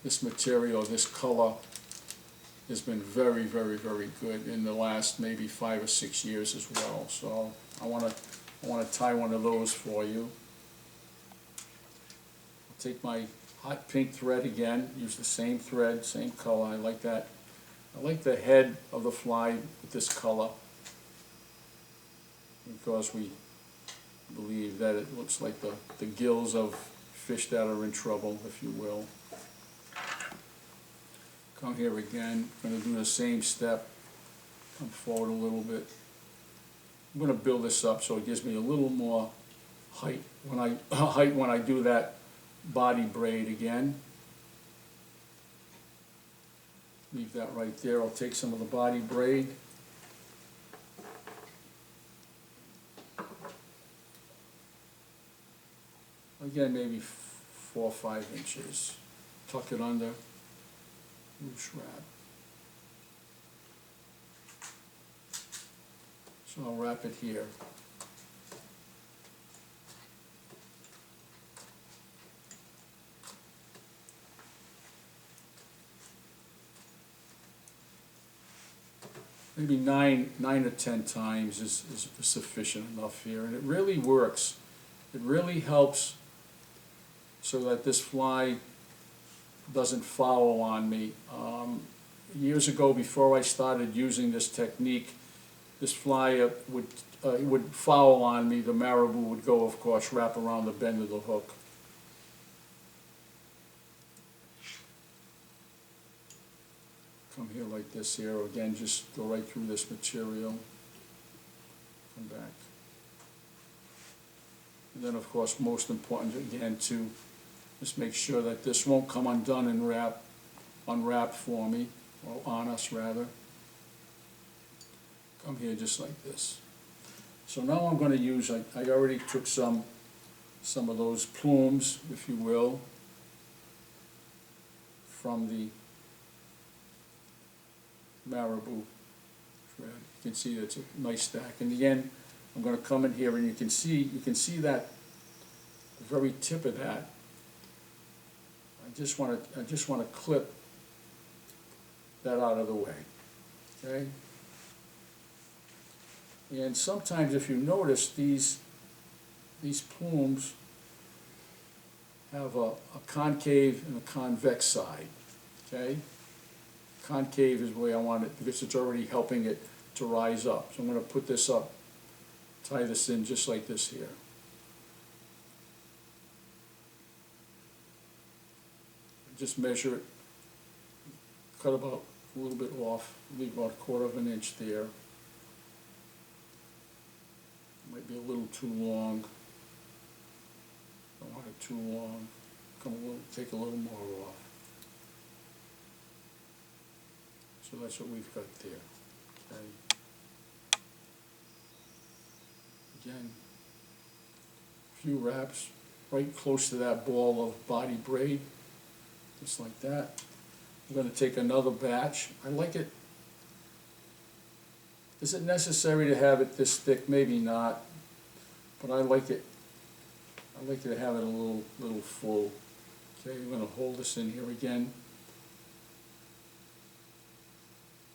this material, this color, has been very, very, very good in the last maybe 5 or 6 years as well. So I want to tie one of those for you. I'll take my hot pink thread again, use the same thread, same color. I like that. I like the head of the fly with this color because we believe that it looks like the gills of fish that are in trouble, if you will. Come here again, I'm going to do the same step, come forward a little bit. I'm going to build this up so it gives me a little more height when I do that body braid again. Leave that right there. I'll take some of the body braid. Again, maybe 4 or 5 inches. Tuck it under. Loose wrap. So I'll wrap it here. Maybe 9 or 10 times is sufficient enough here, and it really works. It really helps so that this fly doesn't foul on me. Years ago, before I started using this technique, this fly would foul on me. The Marabou would go, of course, wrap around the bend of the hook. Come here like this here. Again, just go right through this material. Come back. And then, of course, most important, again, to just make sure that this won't come undone and unwrap for me, or on us rather. Come here just like this. So now I'm going to use, I already took some of those plumes, if you will, from the Marabou thread. You can see it's a nice stack. And again, I'm going to come in here and you can see that the very tip of that. I just want to clip that out of the way. Okay? And sometimes, if you notice, these plumes have a concave and a convex side. Okay? Concave is the way I want it because it's already helping it to rise up. So I'm going to put this up, tie this in just like this here. Just measure it, cut about a little bit off, leave about 1/4 of an inch there. Might be a little too long. Don't want it too long. Take a little more off. So that's what we've got there. Okay. Again, a few wraps right close to that ball of body braid, just like that. I'm going to take another batch. I like it. Is it necessary to have it this thick? Maybe not, but I like it. I like to have it a little full. Okay, I'm going to hold this in here again.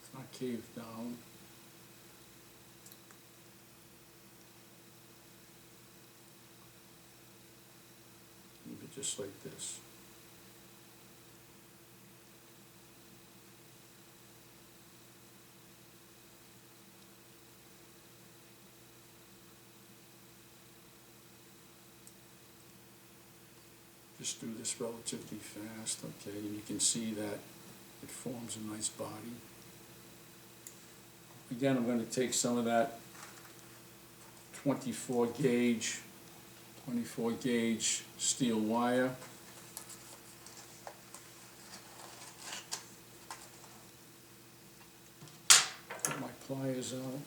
It's not caved down. Leave it just like this. Just do this relatively fast, okay, and you can see that it forms a nice body. Again, I'm going to take some of that 24 gauge steel wire. Put my pliers out.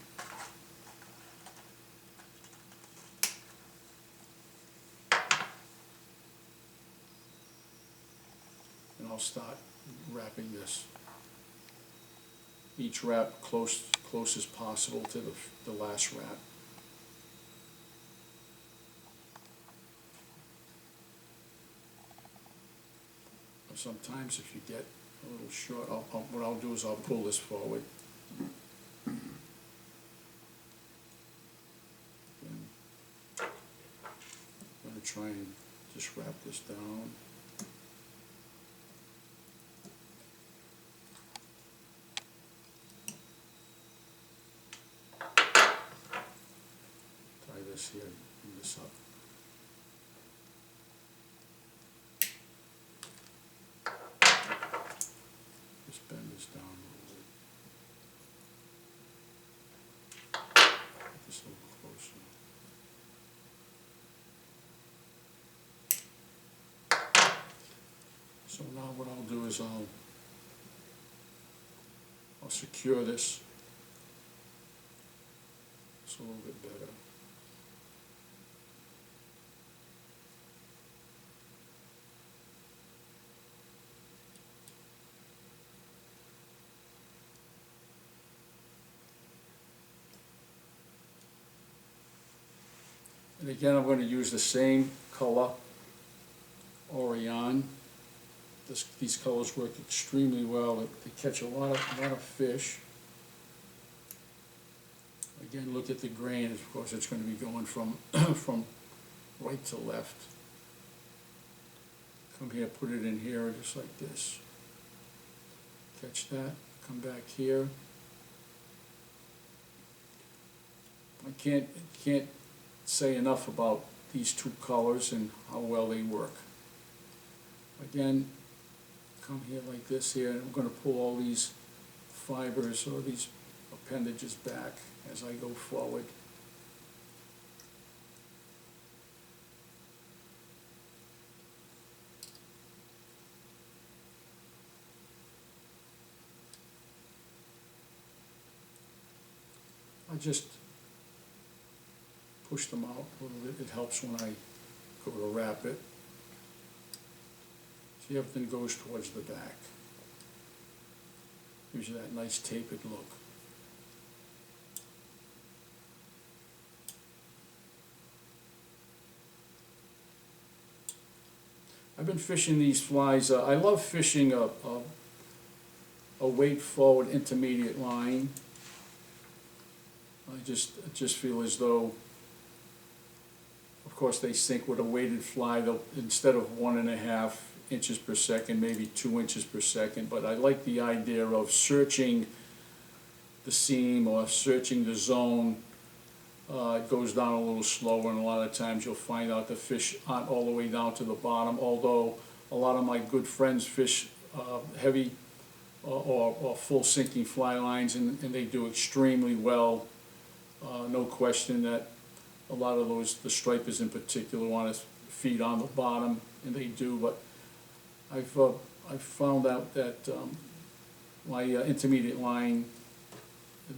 I'll start wrapping this. Each wrap close as possible to the last wrap. sometimes if you get a little short, what I'll do is I'll pull this forward. And I'm going to try and just wrap this down. Tie this here and this up. Just bend this down a little bit. Get this a little closer. So now what I'll do is I'll secure this. It's a little bit better. And again, I'm going to use the same color, Orion. These colors work extremely well. They catch a lot of fish. Again, look at the grain. Of course, it's going to be going from from right to left. Come here, put it in here, just like this. Catch that. Come back here. I can't say enough about these two colors and how well they work. Again, come here like this here, and I'm going to pull all these fibers or these appendages back as I go forward. I just push them out a little bit. It helps when I go to wrap it. See, everything goes towards the back. Gives you that nice tapered look. I've been fishing these flies. I love fishing a weight forward intermediate line. I just feel as though, of course, they sink with a weighted fly. They'll, instead of 1.5 inches per second, maybe 2 inches per second. But I like the idea of searching the seam or searching the zone. It goes down a little slower, and a lot of times you'll find out the fish aren't all the way down to the bottom, although a lot of my good friends fish heavy or full sinking fly lines, and they do extremely well. No question that a lot of those, the stripers in particular, want to feed on the bottom, and they do, but I've found out that my intermediate line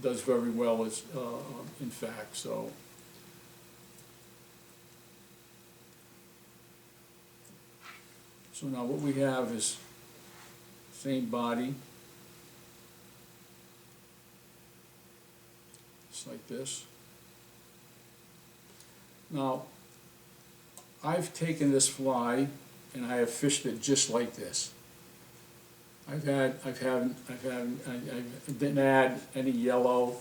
does very well, as in fact. So now what we have is same body, just like this. Now I've taken this fly and I have fished it just like this. I didn't add any yellow.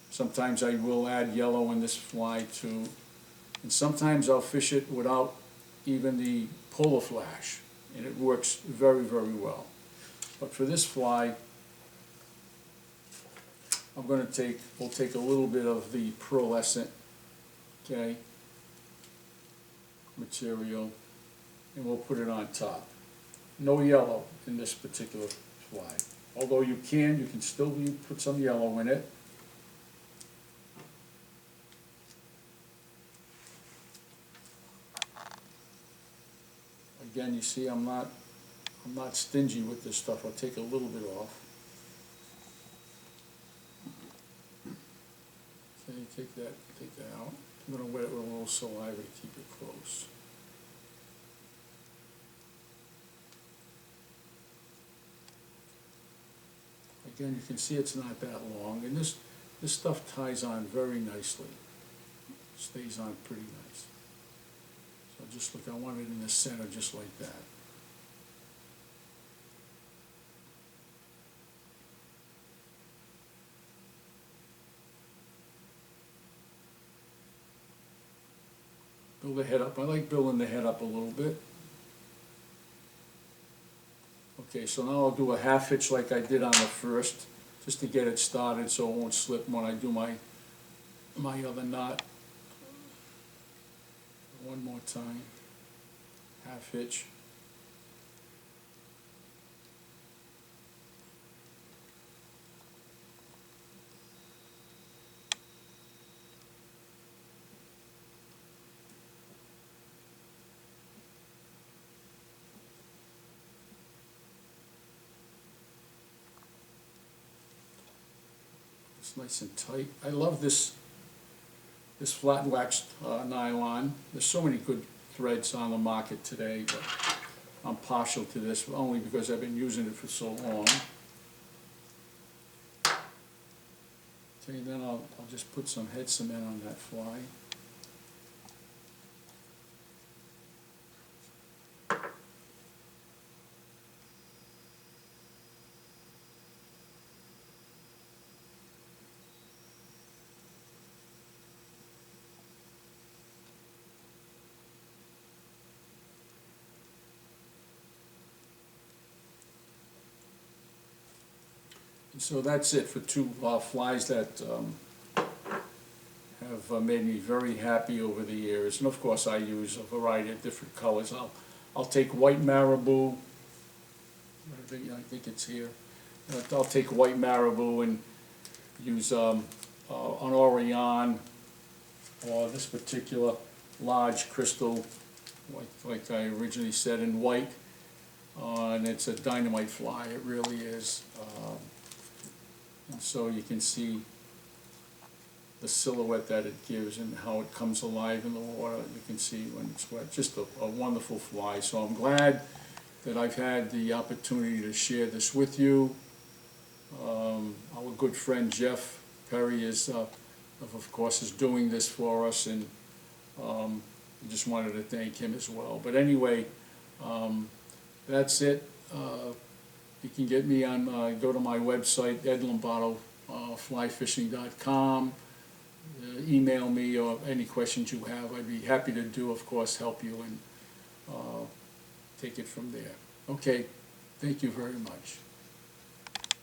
Sometimes I will add yellow in this fly too, and sometimes I'll fish it without even the polar flash, and it works very, very well. But for this fly, we'll take a little bit of the pearlescent, okay, material, and we'll put it on top. No yellow in this particular fly. Although you can still put some yellow in it. Again, you see, I'm not stingy with this stuff. I'll take a little bit off. Okay, take that out. I'm going to wet it with a little saliva to keep it close. Again, you can see it's not that long, and this stuff ties on very nicely. Stays on pretty nice. So just look, I want it in the center just like that. build the head up. I like building the head up a little bit. Okay, so now I'll do a half hitch like I did on the first, just to get it started so it won't slip when I do my other knot. One more time, half hitch. It's nice and tight. I love this flat waxed nylon. There's so many good threads on the market today, but I'm partial to this only because I've been using it for so long. Okay, then I'll just put some head cement on that fly. So that's it for two flies that have made me very happy over the years. And of course I use a variety of different colors. I'll take white Marabou, I think it's here. I'll take white Marabou and use an Orion or this particular large Krystal, like I originally said, in white. And it's a dynamite fly, it really is. And so you can see the silhouette that it gives and how it comes alive in the water. You can see when it's wet. Just a wonderful fly. So I'm glad that I've had the opportunity to share this with you. Our good friend Jeff Perry is, of course, is doing this for us, and I just wanted to thank him as well. But anyway, that's it. You can get me on, go to my website, edlombardoflyfishing.com. Email me or any questions you have. I'd be happy to do, of course, help you and take it from there. Okay, thank you very much.